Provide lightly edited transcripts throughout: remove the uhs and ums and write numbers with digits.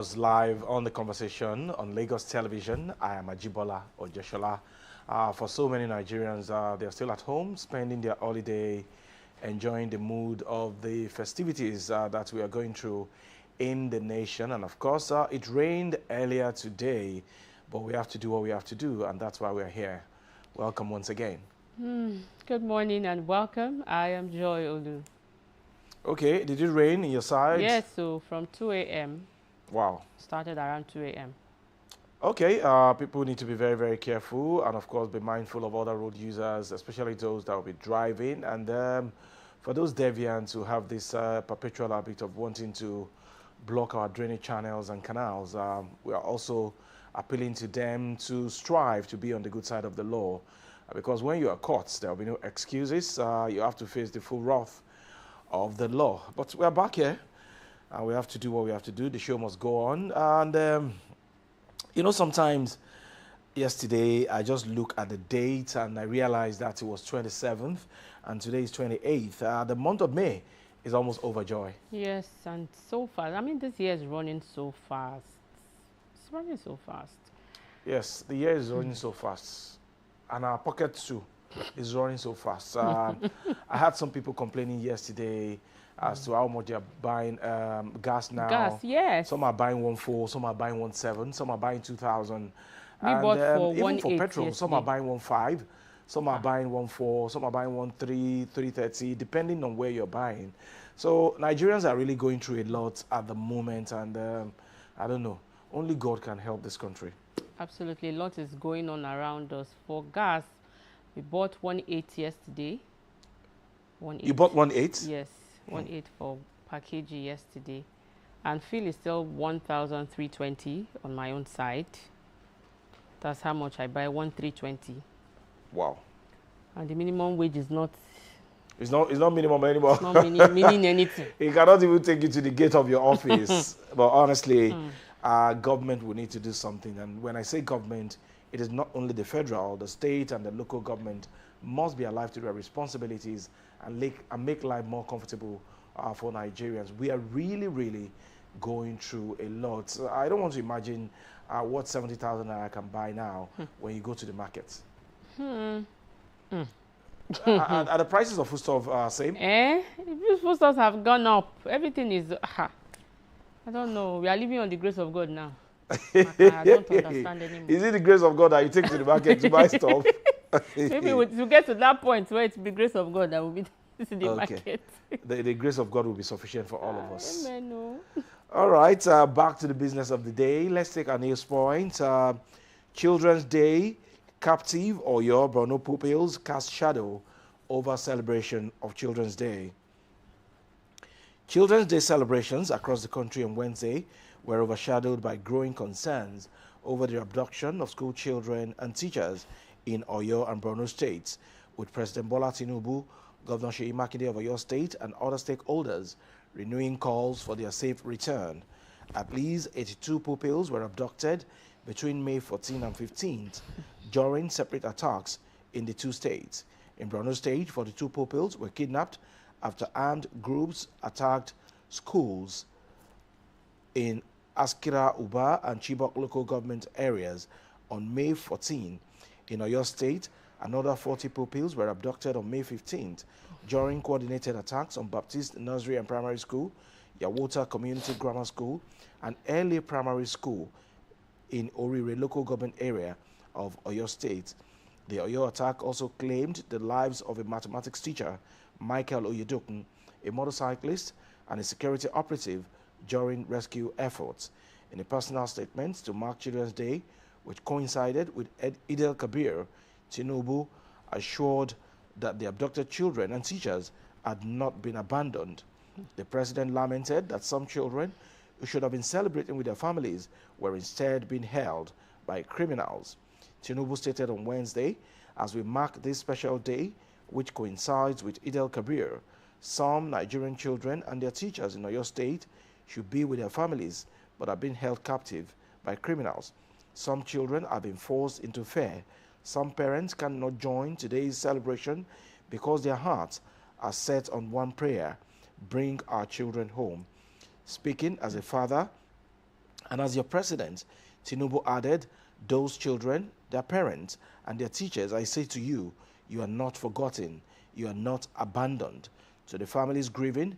Was live on the conversation on Lagos television. I am Ajibola Ojeshola. For so many Nigerians, they're still at home, spending their holiday, enjoying the mood of the festivities that we are going through in the nation. And of course, it rained earlier today, but we have to do what we have to do, and that's why we're here. Welcome once again. Good morning and welcome. I am Joy Olu. Okay, did it rain in your side? Yes, so from 2 a.m. Wow. Started around 2 a.m. Okay, people need to be very, very careful and, of course, be mindful of other road users, especially those that will be driving. And for those deviants who have this perpetual habit of wanting to block our drainage channels and canals, we are also appealing to them to strive to be on the good side of the law. Because when you are caught, there will be no excuses. You have to face the full wrath of the law. But we are back here. We have to do what we have to do. The show must go on. And, you know, sometimes yesterday I just look at the date and I realized that it was 27th and today is 28th. The month of May is almost over, Joy. Yes, and so fast. I mean, this year is running so fast. It's running so fast. Yes, the year is running so fast. And our pocket too is running so fast. I had some people complaining yesterday as to how much they are buying gas now. Gas, yes. Some are buying 1.4, some are buying 1.7, some are buying 2,000. We bought for even 1.8 for petrol, yesterday. some are buying 1.5, some are buying 1.4, some are buying 1.3, 3.30, depending on where you're buying. So Nigerians are really going through a lot at the moment, and I don't know, only God can help this country. Absolutely, a lot is going on around us. For gas, we bought 1.8 yesterday. 1.8. You bought 1.8? Yes, 1.8 for per kg yesterday. And fuel is still 1,320 on my own side. That's how much I buy, 1,320. Wow. And the minimum wage is not... It's not minimum anymore. It's not meaning anything. It cannot even take you to the gate of your office. But honestly, government will need to do something. And when I say government, it is not only the federal, the state and the local government must be alive to their responsibilities and make life more comfortable for Nigerians. We are really, really going through a lot. So I don't want to imagine what 70,000 naira can buy now when you go to the market. Are the prices of foodstuff same? These foodstuffs have gone up. Everything is... I don't know. We are living on the grace of God now. I don't understand anymore. Is it the grace of God that you take to the market to buy stuff? Maybe to get to that point where it's the grace of God that will be to the market. The grace of God will be sufficient for all of us. Amen. No. All right, back to the business of the day. Let's take our news point. Children's Day, captive or your Borno pupils cast shadow over celebration of Children's Day. Children's Day celebrations across the country on Wednesday were overshadowed by growing concerns over the abduction of school children and teachers in Oyo and Borno states, with President Bola Tinubu, Governor Seyi Makinde of Oyo State, and other stakeholders renewing calls for their safe return. At least 82 pupils were abducted between May 14 and 15th during separate attacks in the two states. In Borno State, 42 pupils were kidnapped after armed groups attacked schools in Askira, Uba, and Chibok local government areas on May 14. In Oyo State, another 40 pupils were abducted on May 15th during coordinated attacks on Baptist Nursery and Primary School, Yawota Community Grammar School, and Early Primary School in Orire local government area of Oyo State. The Oyo attack also claimed the lives of a mathematics teacher, Michael Oyedokun, a motorcyclist, and a security operative during rescue efforts. In a personal statement to mark Children's Day, which coincided with Eid el-Kabir, Tinubu assured that the abducted children and teachers had not been abandoned. The president lamented that some children who should have been celebrating with their families were instead being held by criminals. Tinubu stated on Wednesday, as we mark this special day, which coincides with Eid el-Kabir, some Nigerian children and their teachers in Oyo State should be with their families but are being held captive by criminals. Some children are being forced into fear. Some parents cannot join today's celebration because their hearts are set on one prayer: bring our children home. Speaking as a father And as your president, Tinubu added, those children, their parents, and their teachers, I say to you, you are not forgotten. You are not abandoned. To the families grieving,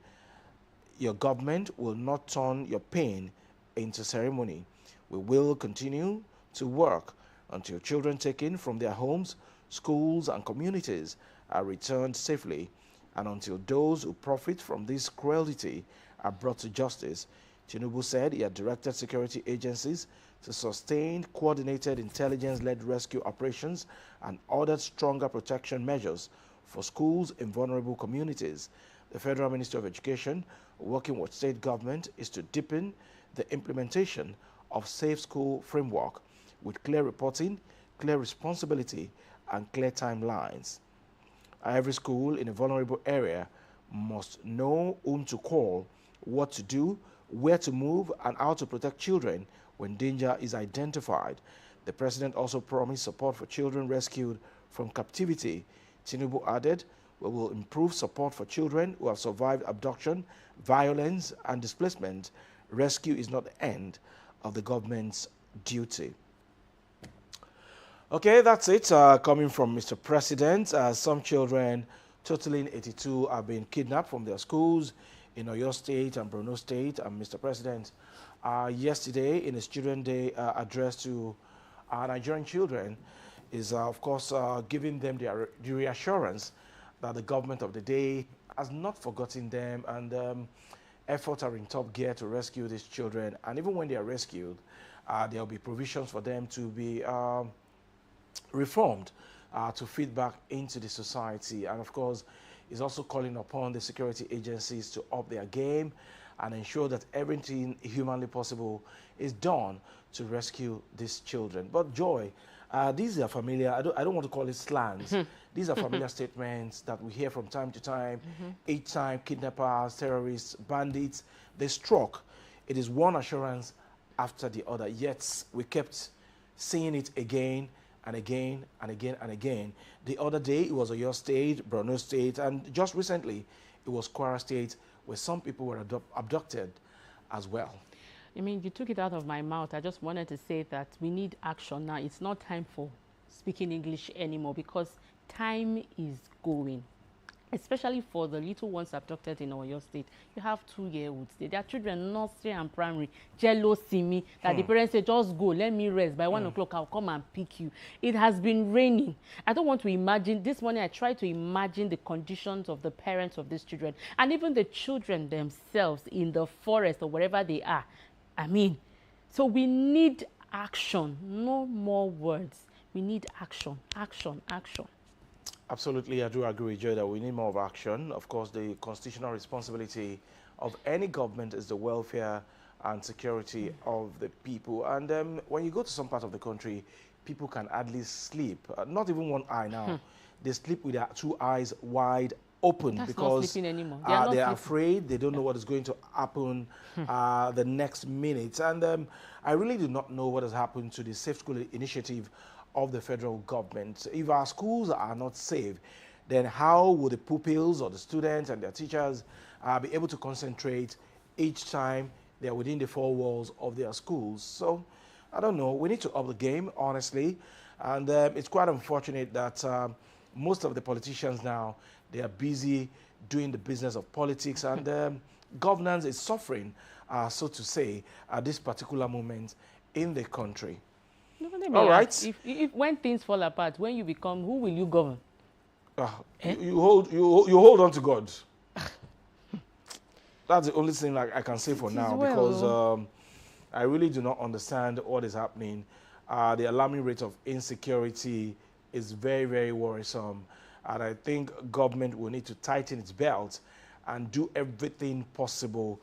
your government will not turn your pain into ceremony. We will continue to work until children taken from their homes, schools, and communities are returned safely, and until those who profit from this cruelty are brought to justice. Tinubu said he had directed security agencies to sustain coordinated intelligence-led rescue operations and ordered stronger protection measures for schools in vulnerable communities. The Federal Ministry of Education, working with state government, is to deepen the implementation of safe school framework with clear reporting, clear responsibility, and clear timelines. Every school in a vulnerable area must know whom to call, what to do, where to move, and how to protect children when danger is identified. The president also promised support for children rescued from captivity. Tinubu added, we will improve support for children who have survived abduction, violence, and displacement. Rescue is not the end of the government's duty. Okay, that's it. Coming from Mr. President, some children totaling 82 have been kidnapped from their schools in Oyo State and Borno State. And Mr. President, yesterday in his Children's Day address to Nigerian children, is of course giving them the reassurance that the government of the day has not forgotten them, and efforts are in top gear to rescue these children. And even when they are rescued, there will be provisions for them to be reformed to feed back into the society. And of course, is also calling upon the security agencies to up their game and ensure that everything humanly possible is done to rescue these children. But Joy, these are familiar, I don't want to call it slangs. These are familiar statements that we hear from time to time. Each time kidnappers, terrorists, bandits, they struck. It is one assurance after the other. Yet we kept seeing it again and again and again and again. The other day it was Oyo State, Borno State, and just recently it was Kwara State, where some people were abducted as well. I mean, you took it out of my mouth. I just wanted to say that we need action now. It's not time for speaking English anymore because time is going. Especially for the little ones abducted in Oyo State. You have 2-year-olds. They are children, nursery and primary. Jealousy me. That the parents say, just go, let me rest. By 1 o'clock, I'll come and pick you. It has been raining. I don't want to imagine. This morning, I tried to imagine the conditions of the parents of these children. And even the children themselves in the forest or wherever they are. I mean, so we need action. No more words. We need action, action, action. Absolutely, I do agree with Joe that we need more of action. Of course, the constitutional responsibility of any government is the welfare and security of the people. And when you go to some part of the country, people can hardly sleep. Not even one eye now. They sleep with their 2 eyes wide open. That's because not sleeping anymore. They are afraid. They don't know what is going to happen the next minute. And I really do not know what has happened to the Safe School Initiative of the federal government. If our schools are not safe, then how will the pupils or the students and their teachers be able to concentrate each time they're within the 4 walls of their schools? So, I don't know. We need to up the game, honestly. And it's quite unfortunate that most of the politicians now, they are busy doing the business of politics, and governance is suffering, so to say, at this particular moment in the country. All right. If when things fall apart, when you become, who will you govern? You hold on to God. That's the only thing I can say for now, because I really do not understand what is happening. The alarming rate of insecurity is very, very worrisome, and I think government will need to tighten its belt and do everything possible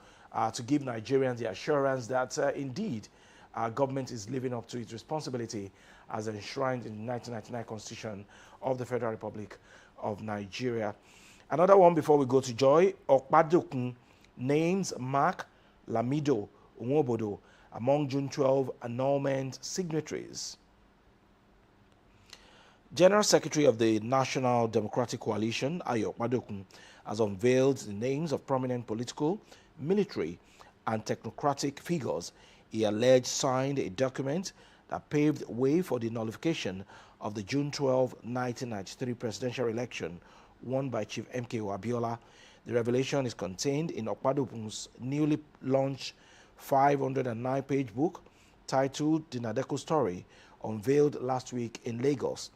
to give Nigerians the assurance that indeed our government is living up to its responsibility as enshrined in the 1999 Constitution of the Federal Republic of Nigeria. Another one before we go to Joy. Okpadokun names Mark Lamido Nwobodo among June 12 annulment signatories. General Secretary of the National Democratic Coalition, Ayo Okpadokun, has unveiled the names of prominent political, military, and technocratic figures He alleged signed a document that paved way for the nullification of the June 12, 1993 presidential election won by Chief MKO Abiola. The revelation is contained in Okpadokun's newly launched 509-page book titled The Nadeko Story, unveiled last week in Lagos.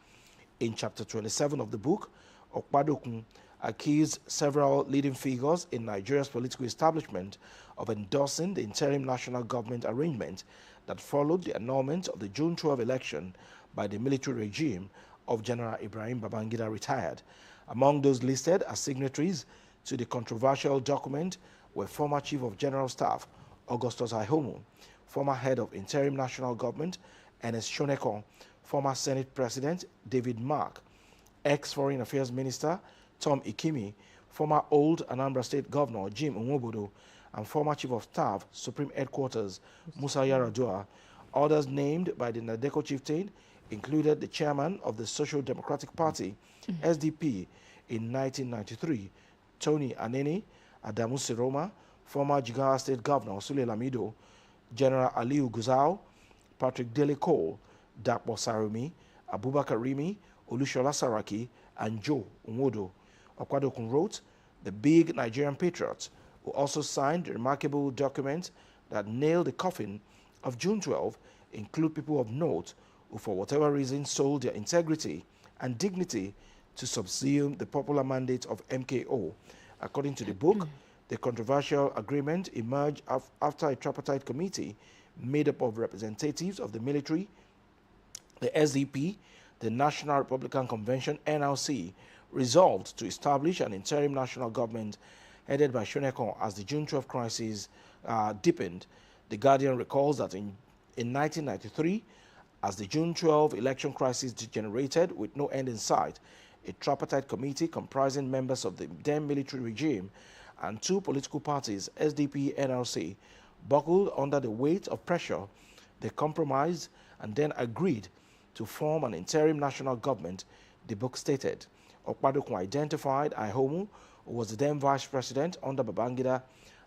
In chapter 27 of the book, Okpadokun accused several leading figures in Nigeria's political establishment of endorsing the interim national government arrangement that followed the annulment of the June 12 election by the military regime of General Ibrahim Babangida retired. Among those listed as signatories to the controversial document were former Chief of General Staff Augustus Aihomu, former head of interim national government Ernest Shonekon, former Senate President David Mark, ex-Foreign Affairs Minister Tom Ikimi, former Old Anambra State Governor Jim Nwobodo, and former Chief of Staff, Supreme Headquarters Musa Yaradua. Others named by the Nadeko chieftain included the chairman of the Social Democratic Party, SDP, in 1993, Tony Anene, Adamu Siroma, former Jigawa State Governor Sule Lamido, General Aliu Guzau, Patrick Dele Cole, Dapo Sarumi, Abubakar Rimi, Olushola Saraki, and Joe Nwodo. Okwadokun wrote, the big Nigerian patriots who also signed the remarkable document that nailed the coffin of June 12 include people of note who for whatever reason sold their integrity and dignity to subsume the popular mandate of MKO. According to the book, the controversial agreement emerged after a tripartite committee made up of representatives of the military, the SDP, the National Republican Convention, NRC, resolved to establish an interim national government headed by Shonekon as the June 12 crisis deepened. The Guardian recalls that in 1993, as the June 12 election crisis degenerated with no end in sight, a tripartite committee comprising members of the then military regime and two political parties, SDP and NRC, buckled under the weight of pressure. They compromised and then agreed to form an interim national government, the book stated. Okpadokun identified Aihomu, who was the then vice president under Babangida,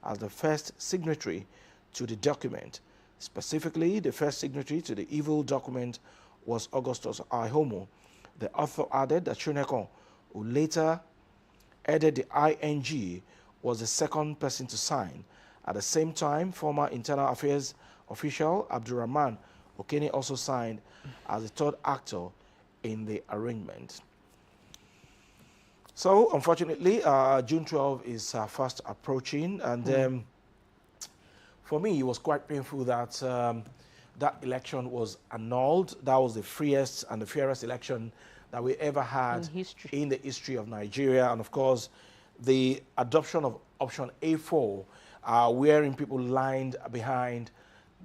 as the first signatory to the document. Specifically, the first signatory to the evil document was Augustus Aihomu. The author added that Shonekon, who later added the ING, was the second person to sign. At the same time, former Internal Affairs official Abdurrahman Okene also signed as the third actor in the arrangement. So, unfortunately, June 12 is fast approaching, and for me, it was quite painful that that election was annulled. That was the freest and the fairest election that we ever had in the history of Nigeria. And of course, the adoption of option A4, wherein people lined behind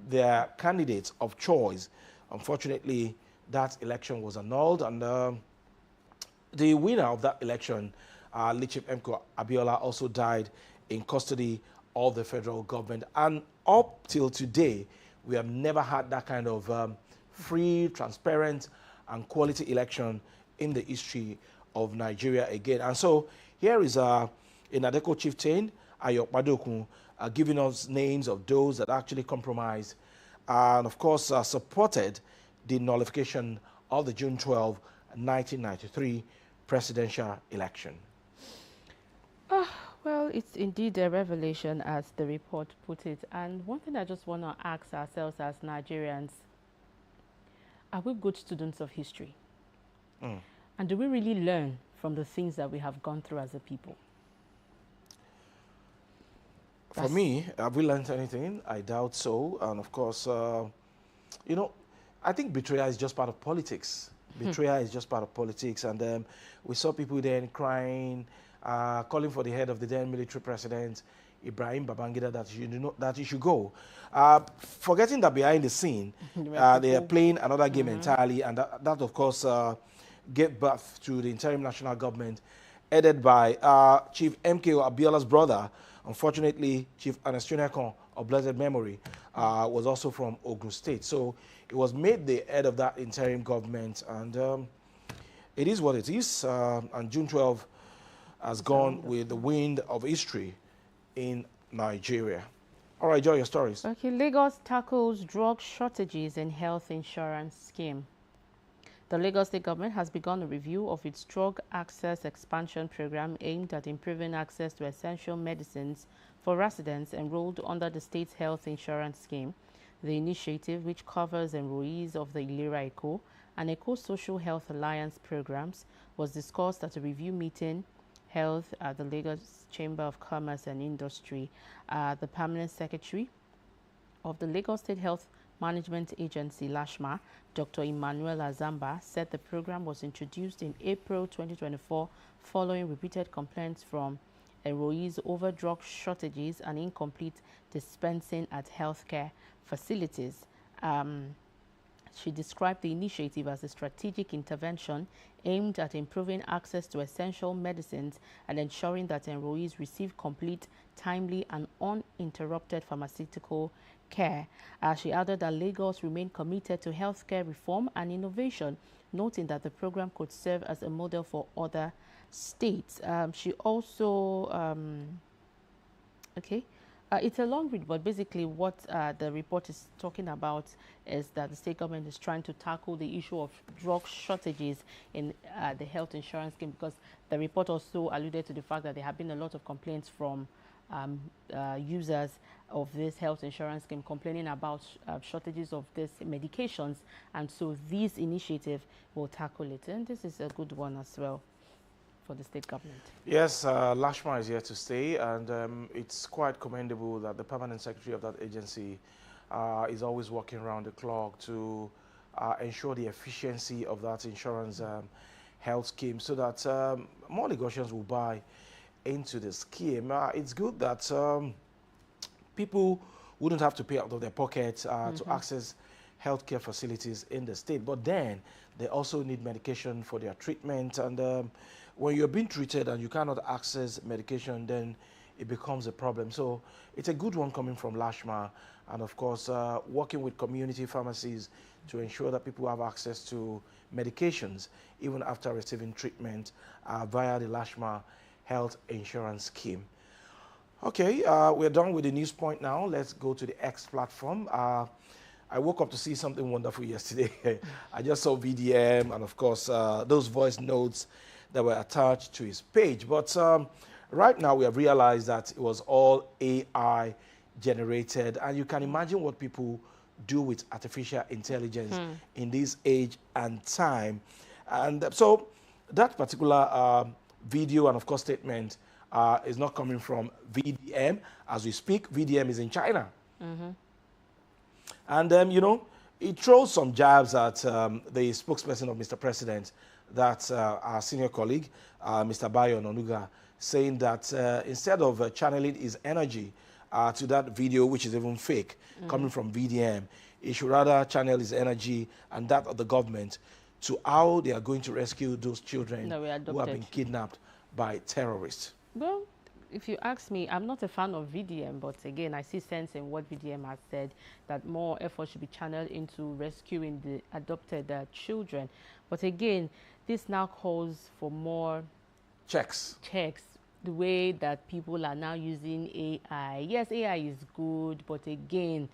their candidates of choice. Unfortunately, that election was annulled, and the winner of that election, Chief MKO Abiola, also died in custody of the federal government. And up till today, we have never had that kind of free, transparent, and quality election in the history of Nigeria again. And so here is a Nadeko chieftain, Ayo Okpadokun, giving us names of those that actually compromised and, of course, supported the nullification of the June 12, 1993 presidential election. Well, it's indeed a revelation, as the report put it. And one thing I just want to ask ourselves as Nigerians, are we good students of history? And do we really learn from the things that we have gone through as a people? For me, have we learned anything? I doubt so. And of course, you know, I think betrayal is just part of politics. Betrayal is just part of politics. And we saw people then crying, calling for the head of the then military president, Ibrahim Babangida, that he should go. Forgetting that behind the scene, they are playing another game entirely. And that of course, gave birth to the interim national government headed by Chief MKO Abiola's brother. Unfortunately, Chief Ernest Shonekon of blessed memory was also from Ogun State. So it was made the head of that interim government, and it is what it is. And June 12 has gone with the wind of history in Nigeria. All right, Joy, your stories. Okay, Lagos tackles drug shortages in health insurance scheme. The Lagos State government has begun a review of its drug access expansion program aimed at improving access to essential medicines for residents enrolled under the state's health insurance scheme. The initiative, which covers enrollees of the Ilera Eco and Eco Social Health Alliance programs, was discussed at a review meeting held at the Lagos Chamber of Commerce and Industry. The permanent secretary of the Lagos State Health Management Agency, LASHMA, Dr. Emmanuel Azamba, said the program was introduced in April 2024 following repeated complaints from enrollees over drug shortages and incomplete dispensing at healthcare facilities. She described the initiative as a strategic intervention aimed at improving access to essential medicines and ensuring that enrollees receive complete, timely, and uninterrupted pharmaceutical care. She added that Lagos remained committed to healthcare reform and innovation, noting that the program could serve as a model for other states. She also, it's a long read, but basically what the report is talking about is that the state government is trying to tackle the issue of drug shortages in the health insurance scheme, because the report also alluded to the fact that there have been a lot of complaints from users of this health insurance scheme complaining about shortages of these medications, and so this initiative will tackle it, and this is a good one as well for the state government. Yes, LASHMA is here to stay, and it's quite commendable that the permanent secretary of that agency is always working around the clock to ensure the efficiency of that insurance health scheme, so that more Lagosians will buy into the scheme. It's good that people wouldn't have to pay out of their pocket to access healthcare facilities in the state, but then they also need medication for their treatment, and when you're being treated and you cannot access medication, then it becomes a problem. So it's a good one coming from LASHMA, and of course working with community pharmacies to ensure that people have access to medications even after receiving treatment via the LASHMA health insurance scheme. Okay, we're done with the news point now. Let's go to the X platform. I woke up to see something wonderful yesterday. I just saw VDM and of course those voice notes that were attached to his page. But right now we have realized that it was all AI generated, and you can imagine what people do with artificial intelligence in this age and time. And so that particular video and of course statement is not coming from VDM. As we speak, VDM is in China. And you know, it throws some jabs at the spokesperson of Mr. President, that's our senior colleague, Mr. Bayo Nonuga, saying that instead of channeling his energy to that video, which is even fake, coming from VDM, he should rather channel his energy and that of the government to how they are going to rescue those children who have been kidnapped by terrorists. Well, if you ask me, I'm not a fan of VDM, but again, I see sense in what VDM has said, that more effort should be channeled into rescuing the adopted children. But again, this now calls for more checks. The way that people are now using AI. Yes, AI is good, but again,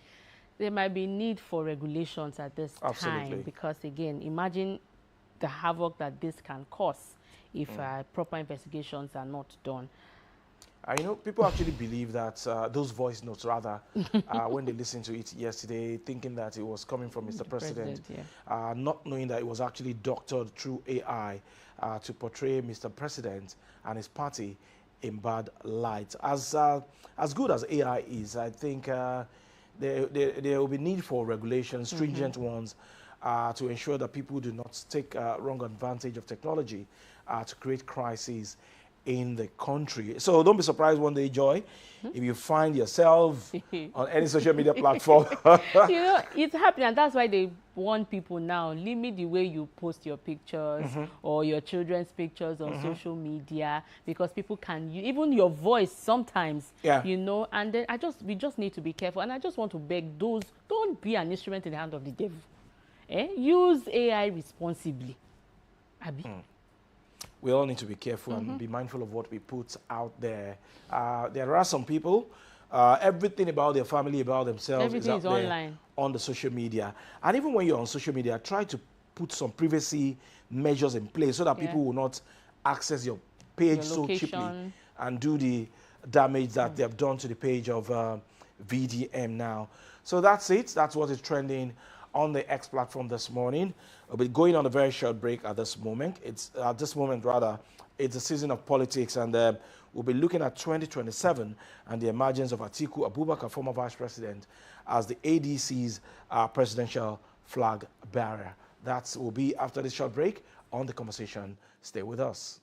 there might be need for regulations at this time, because again, imagine the havoc that this can cause if proper investigations are not done. You know, people actually believe that those voice notes, rather, when they listened to it yesterday, thinking that it was coming from Mr. President, not knowing that it was actually doctored through AI to portray Mr. President and his party in bad light. As good as AI is, I think there will be need for regulations, stringent ones, to ensure that people do not take wrong advantage of technology to create crises in the country. So don't be surprised one day, Joy, if you find yourself on any social media platform. You know, it's happening, and that's why they want people now, limit the way you post your pictures or your children's pictures on social media, because people can use even your voice sometimes, you know, and then we just need to be careful. And I just want to beg those, don't be an instrument in the hand of the devil. Use AI responsibly. Abi? We all need to be careful and be mindful of what we put out there. There are some people Everything about their family, about themselves Everything is is out there online. on the social media. And even when you're on social media, try to put some privacy measures in place so that Yeah. people will not access your page Your so cheaply location. and do the damage that they have done to the page of VDM now. So that's it. That's what is trending on the X platform this morning. We'll be going on a very short break at this moment. It's at this moment, rather, it's a season of politics, and we'll be looking at 2027 and the emergence of Atiku Abubakar, former vice president, as the ADC's presidential flag bearer. That will be after this short break on The Conversation. Stay with us.